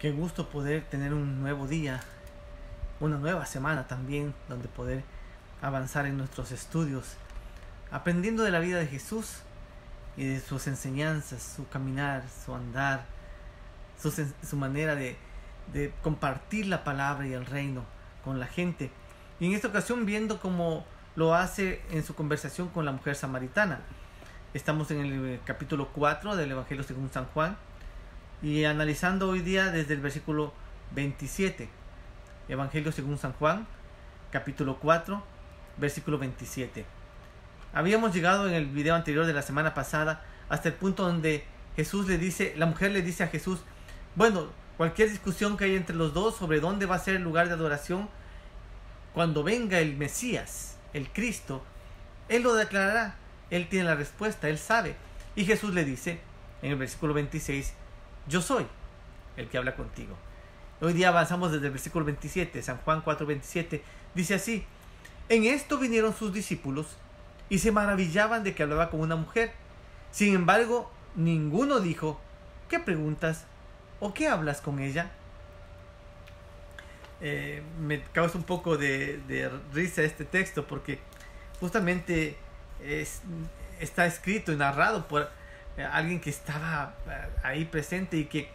Qué gusto poder tener un nuevo día, una nueva semana también, donde poder avanzar en nuestros estudios, aprendiendo de la vida de Jesús y de sus enseñanzas, su caminar, su andar, su manera de compartir la palabra y el reino con la gente. Y en esta ocasión viendo cómo lo hace en su conversación con la mujer samaritana. Estamos en el capítulo 4 del Evangelio según San Juan y analizando hoy día desde el versículo 27. Evangelio según San Juan, capítulo 4, versículo 27. Habíamos llegado en el video anterior de la semana pasada hasta el punto donde la mujer le dice a Jesús, bueno, cualquier discusión que haya entre los dos sobre dónde va a ser el lugar de adoración, cuando venga el Mesías, el Cristo, Él lo declarará. Él tiene la respuesta, Él sabe. Y Jesús le dice, en el versículo 26, yo soy el que habla contigo. Hoy día avanzamos desde el versículo 27, San Juan 4, 27. Dice así, en esto vinieron sus discípulos y se maravillaban de que hablaba con una mujer. Sin embargo, ninguno dijo, ¿qué preguntas o qué hablas con ella? Me causa un poco de risa este texto porque justamente está escrito y narrado por alguien que estaba ahí presente y que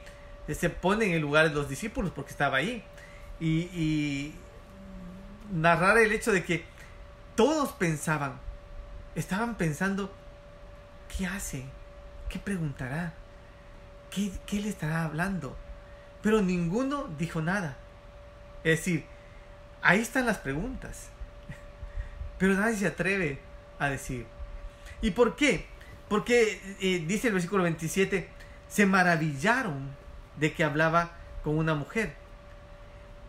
se pone en el lugar de los discípulos porque estaba ahí y narrar el hecho de que todos estaban pensando, ¿qué hace? ¿Qué preguntará? ¿Qué le estará hablando? Pero ninguno dijo nada. Es decir, ahí están las preguntas, pero nadie se atreve a decir. ¿Y por qué? Porque dice el versículo 27, se maravillaron de que hablaba con una mujer.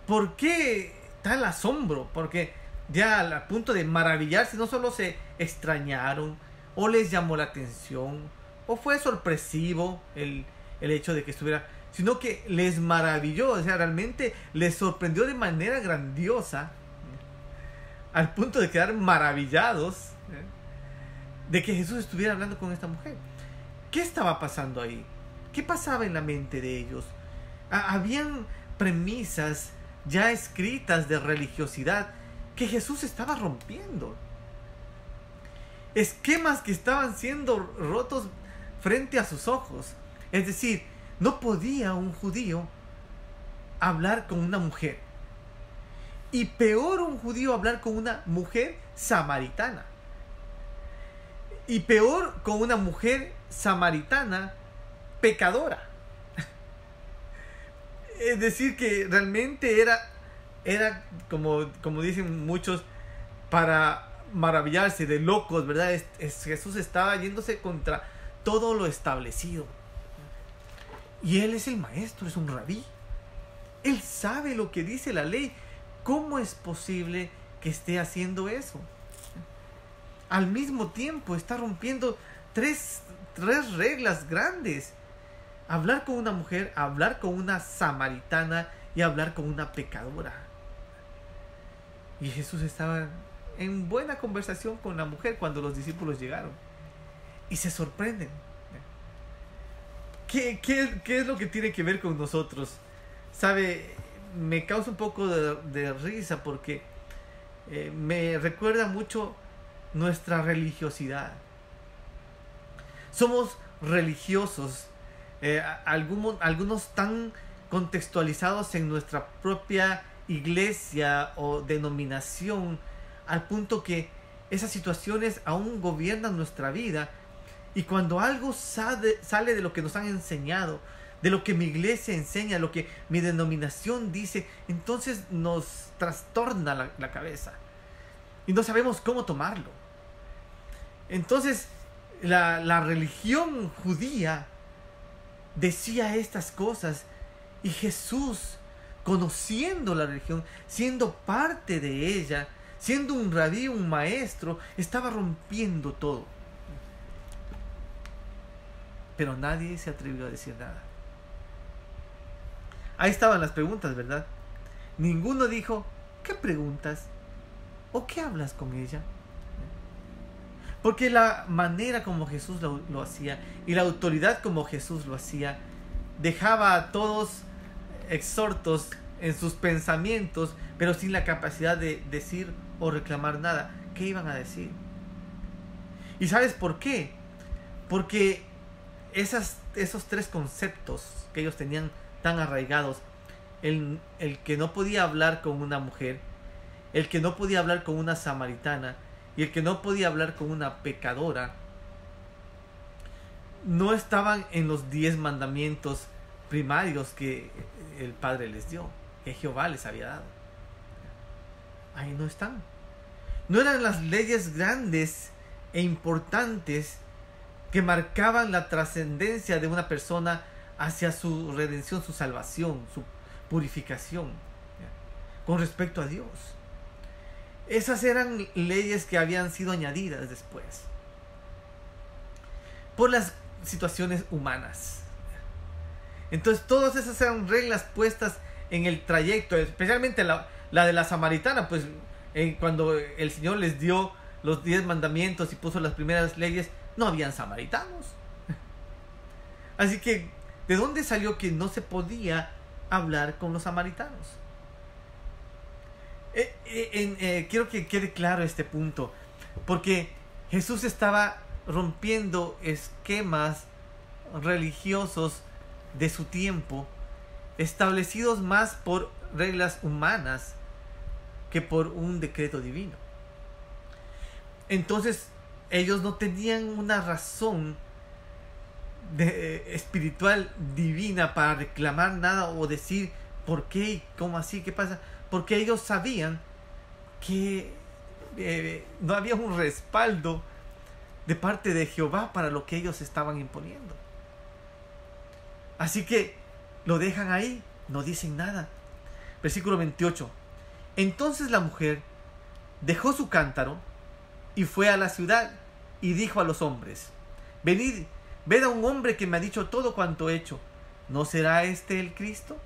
¿Por qué tal asombro? Porque ya al punto de maravillarse, no solo se extrañaron, o les llamó la atención, o fue sorpresivo el hecho de que estuviera, sino que les maravilló, o sea, realmente les sorprendió de manera grandiosa, al punto de quedar maravillados de que Jesús estuviera hablando con esta mujer. ¿Qué estaba pasando ahí? ¿Qué pasaba en la mente de ellos? Habían premisas ya escritas de religiosidad que Jesús estaba rompiendo. Esquemas que estaban siendo rotos frente a sus ojos. Es decir, no podía un judío hablar con una mujer. Y peor un judío hablar con una mujer samaritana. Y peor con una mujer samaritana pecadora. Es decir, que realmente era como dicen muchos, para maravillarse, de locos, ¿verdad? Jesús estaba yéndose contra todo lo establecido. Y Él es el maestro, es un rabí. Él sabe lo que dice la ley. ¿Cómo es posible que esté haciendo eso? Al mismo tiempo está rompiendo tres reglas grandes. Hablar con una mujer, hablar con una samaritana y hablar con una pecadora. Y Jesús estaba en buena conversación con la mujer cuando los discípulos llegaron. Y se sorprenden. ¿Qué es lo que tiene que ver con nosotros? ¿Sabe? Me causa un poco de risa porque me recuerda mucho nuestra religiosidad. Somos religiosos, algunos tan contextualizados en nuestra propia iglesia o denominación, al punto que esas situaciones aún gobiernan nuestra vida. Y cuando algo sale de lo que nos han enseñado, de lo que mi iglesia enseña, lo que mi denominación dice, entonces nos trastorna la cabeza. Y no sabemos cómo tomarlo. Entonces, la religión judía decía estas cosas. Y Jesús, conociendo la religión, siendo parte de ella, siendo un rabí, un maestro, estaba rompiendo todo. Pero nadie se atrevió a decir nada. Ahí estaban las preguntas, ¿verdad? Ninguno dijo, ¿qué preguntas? ¿O qué hablas con ella? Porque la manera como Jesús lo hacía y la autoridad como Jesús lo hacía dejaba a todos exhortos en sus pensamientos, pero sin la capacidad de decir o reclamar nada. ¿Qué iban a decir? ¿Y sabes por qué? Porque esos tres conceptos que ellos tenían tan arraigados, el que no podía hablar con una mujer, el que no podía hablar con una samaritana y el que no podía hablar con una pecadora, no estaban en los 10 mandamientos primarios que el Padre les dio, que Jehová les había dado. Ahí no están. No eran las leyes grandes e importantes que marcaban la trascendencia de una persona hacia su redención, su salvación, su purificación, con respecto a Dios. Esas eran leyes que habían sido añadidas después por las situaciones humanas. Entonces todas esas eran reglas puestas en el trayecto, especialmente la de la samaritana, pues cuando el Señor les dio los 10 mandamientos y puso las primeras leyes, no habían samaritanos. Así que, ¿de dónde salió que no se podía hablar con los samaritanos? Quiero que quede claro este punto, porque Jesús estaba rompiendo esquemas religiosos de su tiempo, establecidos más por reglas humanas que por un decreto divino. Entonces ellos no tenían una razón espiritual divina para reclamar nada o decir por qué y cómo así, qué pasa, porque ellos sabían que no había un respaldo de parte de Jehová para lo que ellos estaban imponiendo. Así que lo dejan ahí, no dicen nada. Versículo 28. Entonces la mujer dejó su cántaro y fue a la ciudad y dijo a los hombres: venid, ved a un hombre que me ha dicho todo cuanto he hecho. ¿No será este el Cristo?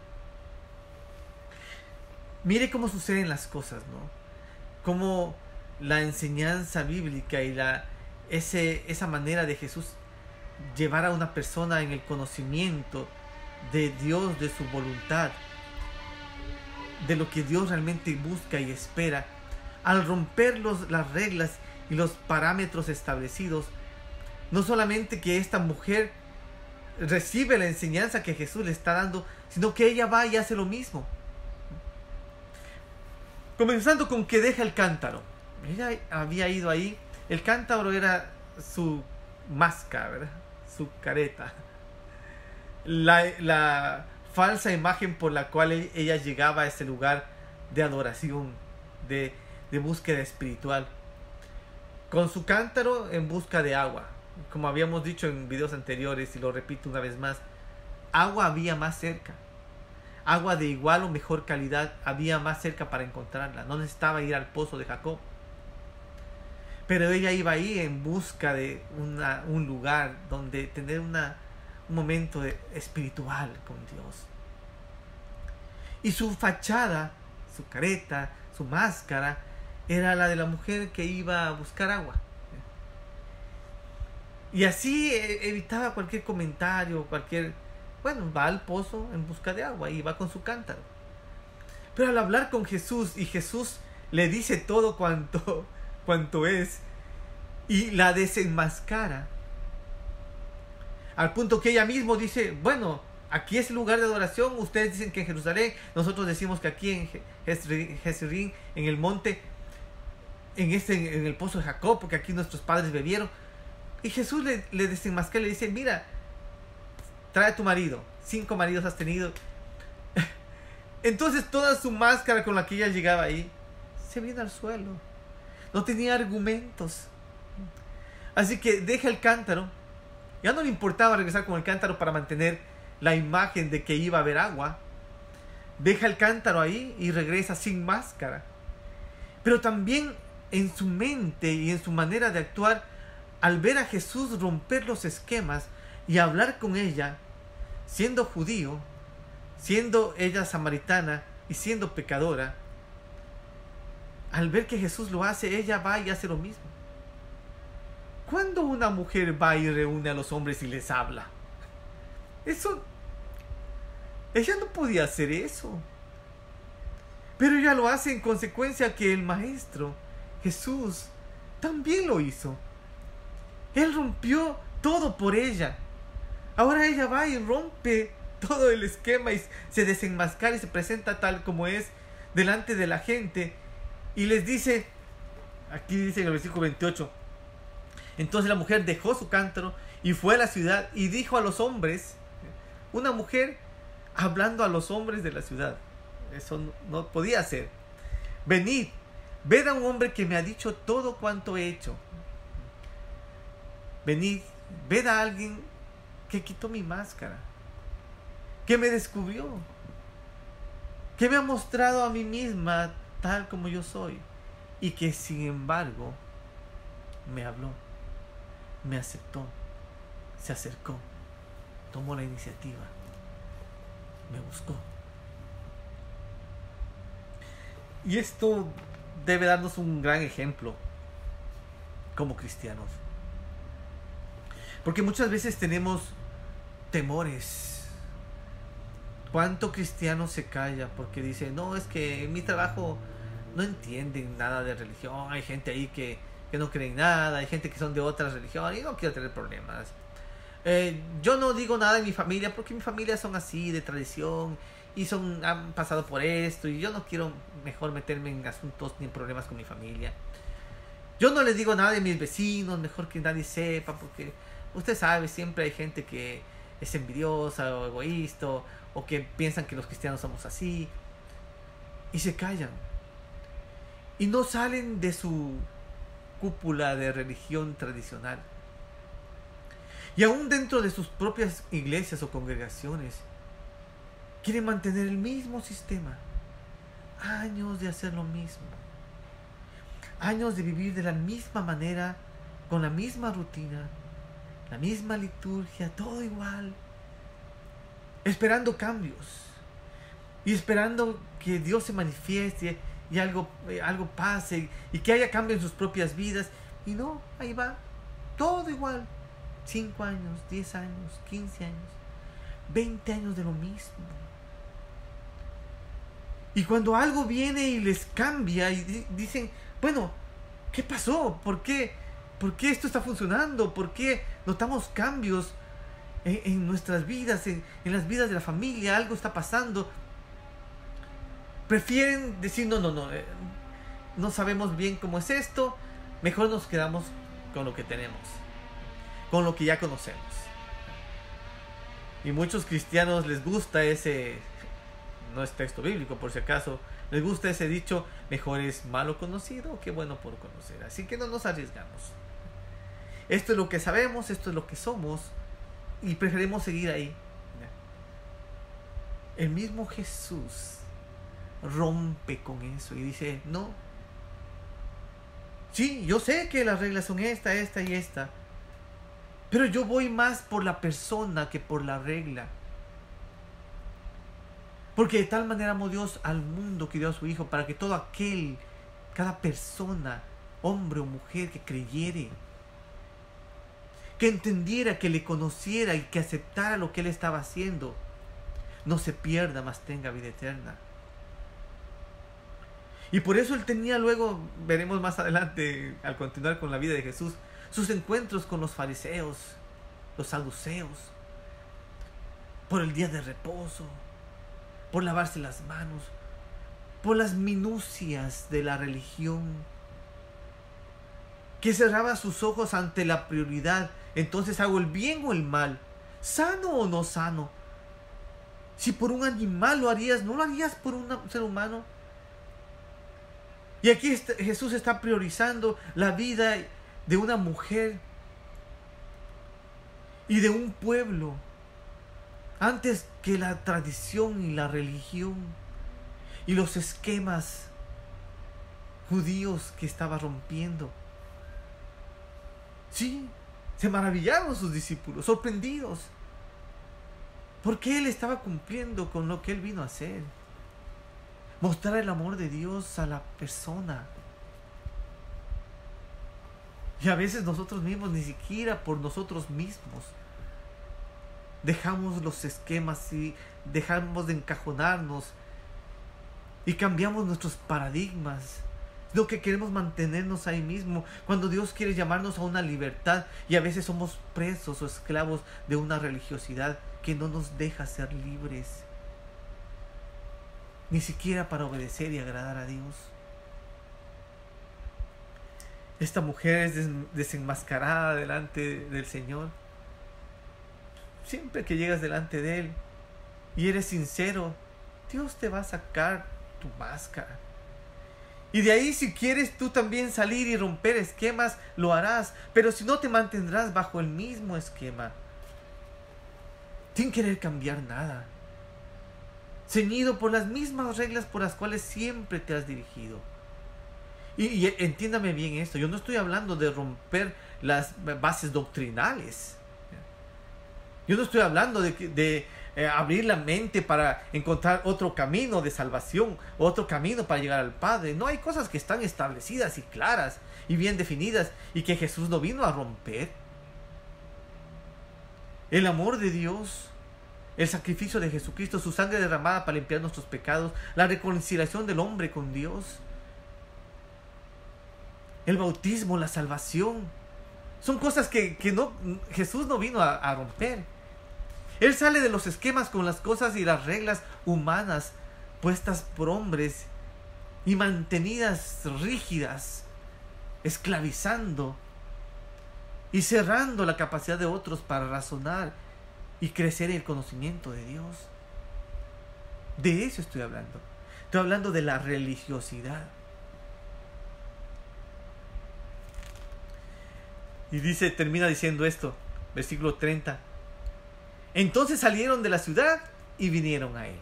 Mire cómo suceden las cosas, ¿no? Cómo la enseñanza bíblica y esa manera de Jesús llevar a una persona en el conocimiento de Dios, de su voluntad, de lo que Dios realmente busca y espera, al romper las reglas y los parámetros establecidos, no solamente que esta mujer recibe la enseñanza que Jesús le está dando, sino que ella va y hace lo mismo. Comenzando con que deja el cántaro. Ella había ido ahí. El cántaro era su máscara, ¿verdad? Su careta. La falsa imagen por la cual ella llegaba a ese lugar de adoración, de búsqueda espiritual. Con su cántaro en busca de agua. Como habíamos dicho en videos anteriores, y lo repito una vez más, agua había más cerca. Agua de igual o mejor calidad había más cerca para encontrarla. No necesitaba ir al pozo de Jacob. Pero ella iba ahí en busca de un lugar donde tener un momento espiritual con Dios. Y su fachada, su careta, su máscara, era la de la mujer que iba a buscar agua. Y así evitaba cualquier comentario, va al pozo en busca de agua y va con su cántaro. Pero al hablar con Jesús, y Jesús le dice todo cuanto es, y la desenmascara, al punto que ella mismo dice: bueno, aquí es el lugar de adoración, ustedes dicen que en Jerusalén, nosotros decimos que aquí en Jezreel, en el monte, en el pozo de Jacob, porque aquí nuestros padres bebieron. Y Jesús le desenmascara y le dice: mira, trae a tu marido. 5 maridos has tenido. Entonces toda su máscara con la que ella llegaba ahí se viene al suelo. No tenía argumentos. Así que deja el cántaro. Ya no le importaba regresar con el cántaro para mantener la imagen de que iba a haber agua. Deja el cántaro ahí y regresa sin máscara. Pero también en su mente y en su manera de actuar, al ver a Jesús romper los esquemas y hablar con ella, siendo judío, siendo ella samaritana y siendo pecadora, al ver que Jesús lo hace, ella va y hace lo mismo. ¿Cuándo una mujer va y reúne a los hombres y les habla? Eso Ella no podía hacer eso. Pero ella lo hace en consecuencia que el Maestro, Jesús, también lo hizo. Él rompió todo por ella. Ahora ella va y rompe todo el esquema y se desenmascara y se presenta tal como es delante de la gente. Y les dice, aquí dice en el versículo 28, entonces la mujer dejó su cántaro y fue a la ciudad y dijo a los hombres, una mujer hablando a los hombres de la ciudad, eso no podía ser, venid, ved a un hombre que me ha dicho todo cuanto he hecho. Venid, ved a alguien que quitó mi máscara, que me descubrió, que me ha mostrado a mí misma tal como yo soy, y que sin embargo me habló, me aceptó, se acercó, tomó la iniciativa, me buscó. Y esto debe darnos un gran ejemplo como cristianos, porque muchas veces tenemos temores. ¿Cuánto cristiano se calla porque dice, no, es que en mi trabajo no entienden nada de religión, hay gente ahí que no cree en nada, hay gente que son de otras religiones y no quiero tener problemas. Yo no digo nada en mi familia porque mi familia son así, de tradición, y han pasado por esto, y yo no quiero mejor meterme en asuntos ni en problemas con mi familia. Yo no les digo nada de mis vecinos, mejor que nadie sepa, porque usted sabe, siempre hay gente que es envidiosa o egoísta, o que piensan que los cristianos somos así, y se callan. Y no salen de su cúpula de religión tradicional. Y aún dentro de sus propias iglesias o congregaciones, quieren mantener el mismo sistema. Años de hacer lo mismo. Años de vivir de la misma manera, con la misma rutina, la misma liturgia, todo igual. Esperando cambios. Y esperando que Dios se manifieste y algo pase y que haya cambio en sus propias vidas. Y no, ahí va, todo igual. 5 años, 10 años, 15 años, 20 años de lo mismo. Y cuando algo viene y les cambia y dicen, bueno, ¿qué pasó? ¿Por qué esto está funcionando? ¿Por qué notamos cambios en nuestras vidas, en las vidas de la familia? Algo está pasando. Prefieren decir, no sabemos bien cómo es esto, mejor nos quedamos con lo que tenemos, con lo que ya conocemos. Y muchos cristianos les gusta ese, no es texto bíblico por si acaso, les gusta ese dicho, mejor es malo conocido que bueno por conocer. Así que no nos arriesgamos. Esto es lo que sabemos, esto es lo que somos, y preferimos seguir ahí. El mismo Jesús rompe con eso y dice, no, sí, yo sé que las reglas son esta y esta, pero yo voy más por la persona que por la regla. Porque de tal manera amó Dios al mundo que dio a su Hijo, para que cada persona, hombre o mujer que creyere, que entendiera, que le conociera y que aceptara lo que Él estaba haciendo, no se pierda, mas tenga vida eterna. Y por eso Él tenía luego, veremos más adelante, al continuar con la vida de Jesús, sus encuentros con los fariseos, los saduceos, por el día de reposo, por lavarse las manos, por las minucias de la religión, que cerraba sus ojos ante la prioridad. Entonces, ¿hago el bien o el mal? ¿Sano o no sano? Si por un animal lo harías, ¿no lo harías por un ser humano? Y aquí Jesús está priorizando la vida de una mujer y de un pueblo antes que la tradición y la religión y los esquemas judíos que estaba rompiendo. Sí, se maravillaron sus discípulos, sorprendidos, porque Él estaba cumpliendo con lo que Él vino a hacer. Mostrar el amor de Dios a la persona. Y a veces nosotros mismos, ni siquiera por nosotros mismos, dejamos los esquemas y dejamos de encajonarnos y cambiamos nuestros paradigmas. Lo que queremos mantenernos ahí mismo, cuando Dios quiere llamarnos a una libertad, y a veces somos presos o esclavos de una religiosidad que no nos deja ser libres, ni siquiera para obedecer y agradar a Dios. Esta mujer es desenmascarada delante del Señor. Siempre que llegas delante de Él y eres sincero, Dios te va a sacar tu máscara. Y de ahí, si quieres tú también salir y romper esquemas, lo harás. Pero si no, te mantendrás bajo el mismo esquema, sin querer cambiar nada, ceñido por las mismas reglas por las cuales siempre te has dirigido. Y entiéndame bien esto, yo no estoy hablando de romper las bases doctrinales. Yo no estoy hablando de abrir la mente para encontrar otro camino de salvación, otro camino para llegar al Padre. No, hay cosas que están establecidas y claras y bien definidas y que Jesús no vino a romper. El amor de Dios, el sacrificio de Jesucristo, su sangre derramada para limpiar nuestros pecados, la reconciliación del hombre con Dios, el bautismo, la salvación, son cosas que Jesús no vino a romper. Él sale de los esquemas con las cosas y las reglas humanas puestas por hombres y mantenidas rígidas, esclavizando y cerrando la capacidad de otros para razonar y crecer en el conocimiento de Dios. De eso estoy hablando. Estoy hablando de la religiosidad. Y termina diciendo esto, versículo 30. Entonces salieron de la ciudad y vinieron a Él.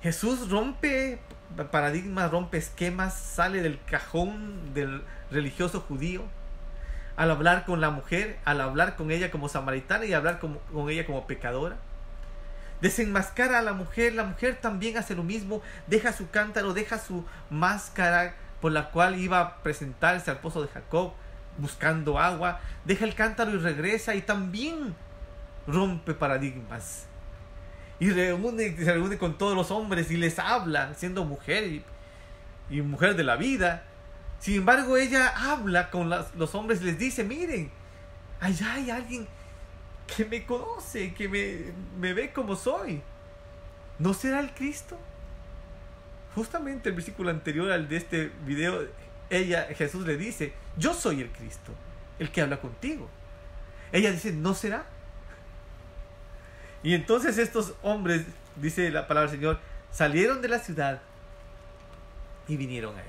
Jesús rompe paradigmas, rompe esquemas, sale del cajón del religioso judío al hablar con la mujer, al hablar con ella como samaritana y hablar con ella como pecadora. Desenmascara a la mujer también hace lo mismo, deja su cántaro, deja su máscara por la cual iba a presentarse al pozo de Jacob buscando agua, deja el cántaro y regresa y también rompe paradigmas. Y se reúne con todos los hombres y les habla, siendo mujer y mujer de la vida. Sin embargo, ella habla con los hombres y les dice: miren, allá hay alguien que me conoce, que me ve como soy. ¿No será el Cristo? Justamente el versículo anterior al de este video, Jesús le dice: yo soy el Cristo, el que habla contigo. Ella dice: ¿no será? Y entonces estos hombres, dice la palabra del Señor, salieron de la ciudad y vinieron a Él.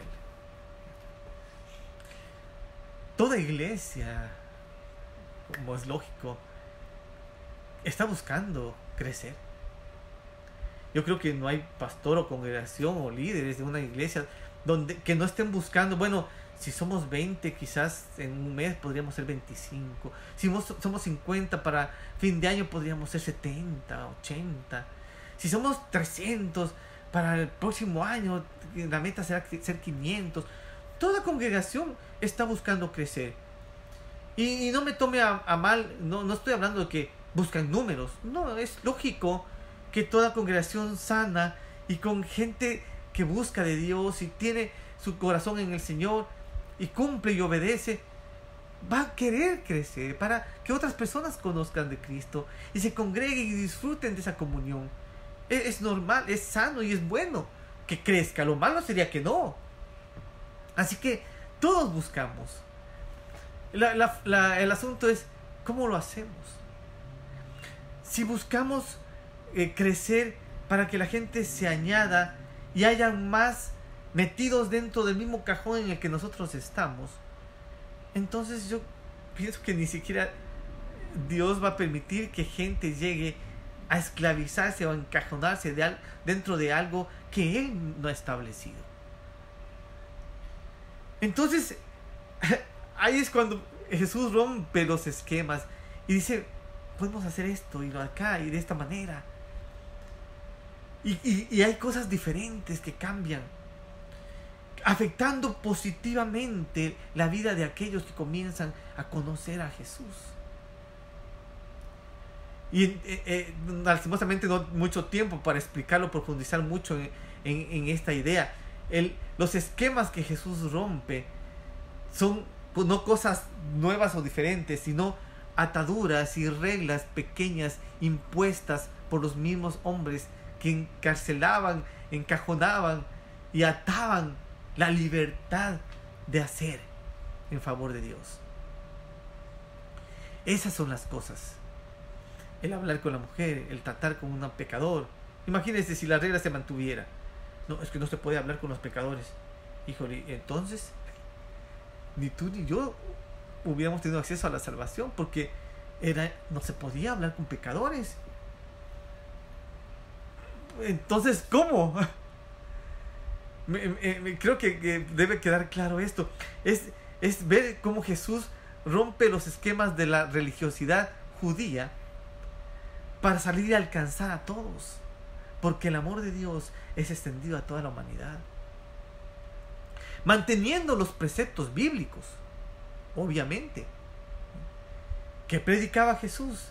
Toda iglesia, como es lógico, está buscando crecer. Yo creo que no hay pastor o congregación o líderes de una iglesia que no estén buscando, bueno, si somos 20, quizás en un mes podríamos ser 25. Si somos 50, para fin de año podríamos ser 70, 80. Si somos 300, para el próximo año la meta será ser 500. Toda congregación está buscando crecer. Y no me tome a mal, no estoy hablando de que buscan números. No, es lógico que toda congregación sana y con gente que busca de Dios y tiene su corazón en el Señor y cumple y obedece, va a querer crecer para que otras personas conozcan de Cristo y se congreguen y disfruten de esa comunión. Es normal, es sano y es bueno que crezca. Lo malo sería que no. Así que todos buscamos. El asunto es ¿cómo lo hacemos? Si buscamos crecer para que la gente se añada y hayan más metidos dentro del mismo cajón en el que nosotros estamos, entonces yo pienso que ni siquiera Dios va a permitir que gente llegue a esclavizarse o a encajonarse dentro de algo que Él no ha establecido. Entonces ahí es cuando Jesús rompe los esquemas y dice: podemos hacer esto y lo acá y de esta manera. Y hay cosas diferentes que cambian, afectando positivamente la vida de aquellos que comienzan a conocer a Jesús. Y lastimosamente no mucho tiempo para explicarlo, profundizar mucho en esta idea. Los esquemas que Jesús rompe son no cosas nuevas o diferentes, sino ataduras y reglas pequeñas impuestas por los mismos hombres que encarcelaban, encajonaban y ataban la libertad de hacer en favor de Dios. Esas son las cosas. El hablar con la mujer, el tratar con un pecador. Imagínense si la regla se mantuviera. No, es que no se puede hablar con los pecadores. Híjole, entonces ni tú ni yo hubiéramos tenido acceso a la salvación, porque no se podía hablar con pecadores. Entonces, ¿cómo? Creo que debe quedar claro esto. Es ver cómo Jesús rompe los esquemas de la religiosidad judía para salir y alcanzar a todos, porque el amor de Dios es extendido a toda la humanidad, manteniendo los preceptos bíblicos, obviamente. ¿Qué predicaba Jesús?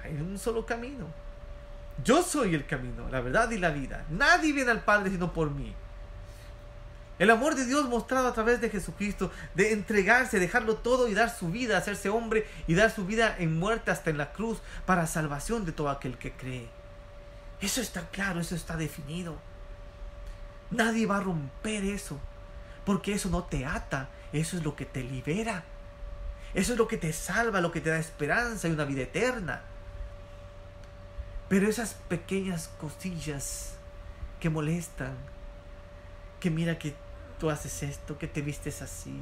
Hay un solo camino. Yo soy el camino, la verdad y la vida. Nadie viene al Padre sino por mí. El amor de Dios mostrado a través de Jesucristo, de entregarse, dejarlo todo y dar su vida, hacerse hombre y dar su vida en muerte hasta en la cruz para salvación de todo aquel que cree. Eso está claro, eso está definido. Nadie va a romper eso, porque eso no te ata, eso es lo que te libera. Eso es lo que te salva, lo que te da esperanza y una vida eterna. Pero esas pequeñas cosillas que molestan, que mira que tú haces esto, que te vistes así,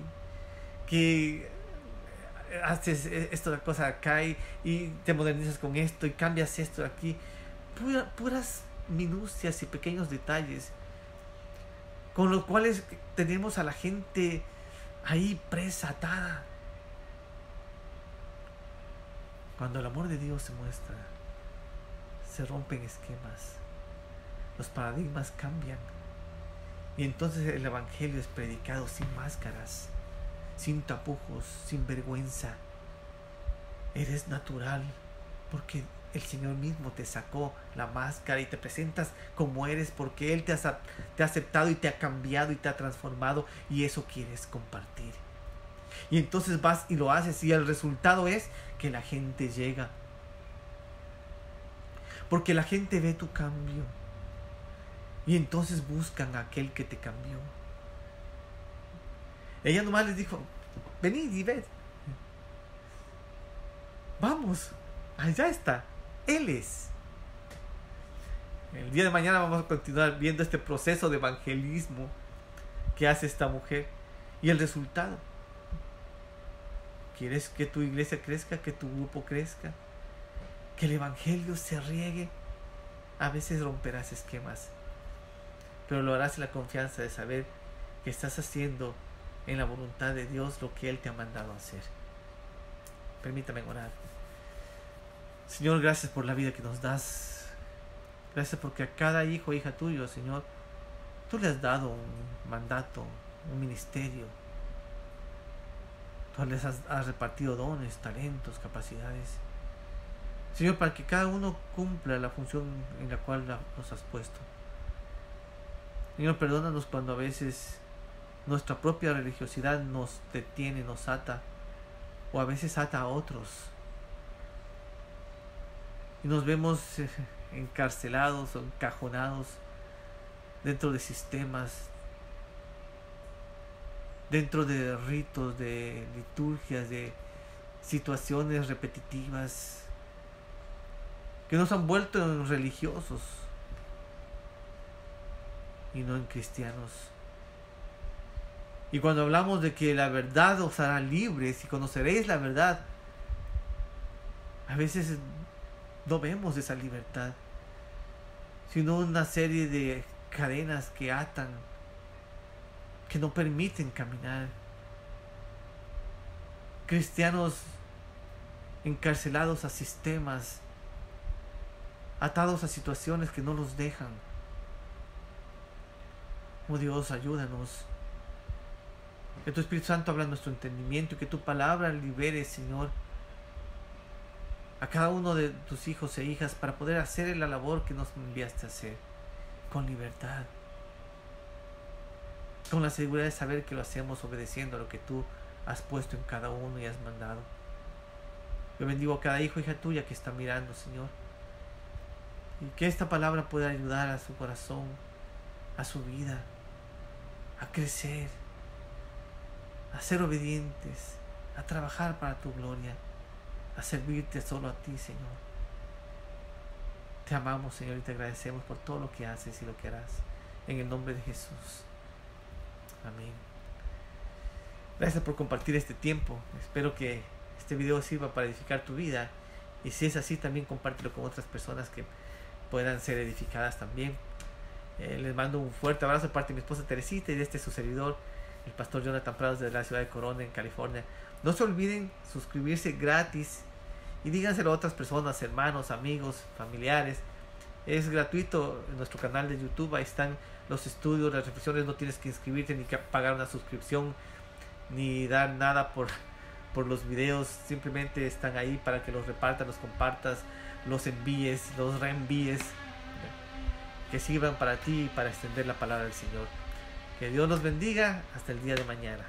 que haces esto, la cosa acá y te modernizas con esto y cambias esto de aquí. Puras minucias y pequeños detalles con los cuales tenemos a la gente ahí presa, atada. Cuando el amor de Dios se muestra, se rompen esquemas, los paradigmas cambian. Y entonces el Evangelio es predicado sin máscaras, sin tapujos, sin vergüenza. Eres natural porque el Señor mismo te sacó la máscara y te presentas como eres, porque Él te ha aceptado y te ha cambiado y te ha transformado, y eso quieres compartir. Y entonces vas y lo haces, y el resultado es que la gente llega, porque la gente ve tu cambio. Y entonces buscan a aquel que te cambió. Ella nomás les dijo: venid y ved. Vamos, allá está. Él es. El día de mañana vamos a continuar viendo este proceso de evangelismo que hace esta mujer. Y el resultado. ¿Quieres que tu iglesia crezca? ¿Que tu grupo crezca? ¿Que el evangelio se riegue? A veces romperás esquemas, pero lo harás en la confianza de saber que estás haciendo en la voluntad de Dios lo que Él te ha mandado a hacer. Permítame orar. Señor, gracias por la vida que nos das. Gracias porque a cada hijo o hija tuyo, Señor, tú le has dado un mandato, un ministerio. Tú les has repartido dones, talentos, capacidades. Señor, para que cada uno cumpla la función en la cual los has puesto. Señor, perdónanos cuando a veces nuestra propia religiosidad nos detiene, nos ata, o a veces ata a otros. Y nos vemos encarcelados o encajonados dentro de sistemas, dentro de ritos, de liturgias, de situaciones repetitivas que nos han vuelto en religiosos y no en cristianos. Y cuando hablamos de que la verdad os hará libres y conoceréis la verdad, a veces no vemos esa libertad, sino una serie de cadenas que atan, que no permiten caminar. Cristianos encarcelados a sistemas, atados a situaciones que no los dejan. Oh Dios, ayúdanos. Que tu Espíritu Santo abra nuestro entendimiento y que tu palabra libere, Señor, a cada uno de tus hijos e hijas para poder hacer la labor que nos enviaste a hacer, con libertad, con la seguridad de saber que lo hacemos obedeciendo a lo que tú has puesto en cada uno y has mandado. Yo bendigo a cada hijo e hija tuya que está mirando, Señor, y que esta palabra pueda ayudar a su corazón, a su vida, a crecer, a ser obedientes, a trabajar para tu gloria, a servirte solo a ti, Señor. Te amamos, Señor, y te agradecemos por todo lo que haces y lo que harás. En el nombre de Jesús. Amén. Gracias por compartir este tiempo. Espero que este video sirva para edificar tu vida. Y si es así, también compártelo con otras personas que puedan ser edificadas también. Les mando un fuerte abrazo de parte de mi esposa Teresita y de su servidor, el pastor Jonathan Prados, de la ciudad de Corona, en California. No se olviden suscribirse gratis y díganselo a otras personas, hermanos, amigos, familiares. Es gratuito en nuestro canal de YouTube. Ahí están los estudios, las reflexiones. No tienes que inscribirte ni que pagar una suscripción ni dar nada por los videos. Simplemente están ahí para que los repartas, los compartas, los envíes, los reenvíes, que sirvan para ti y para extender la palabra del Señor. Que Dios los bendiga. Hasta el día de mañana.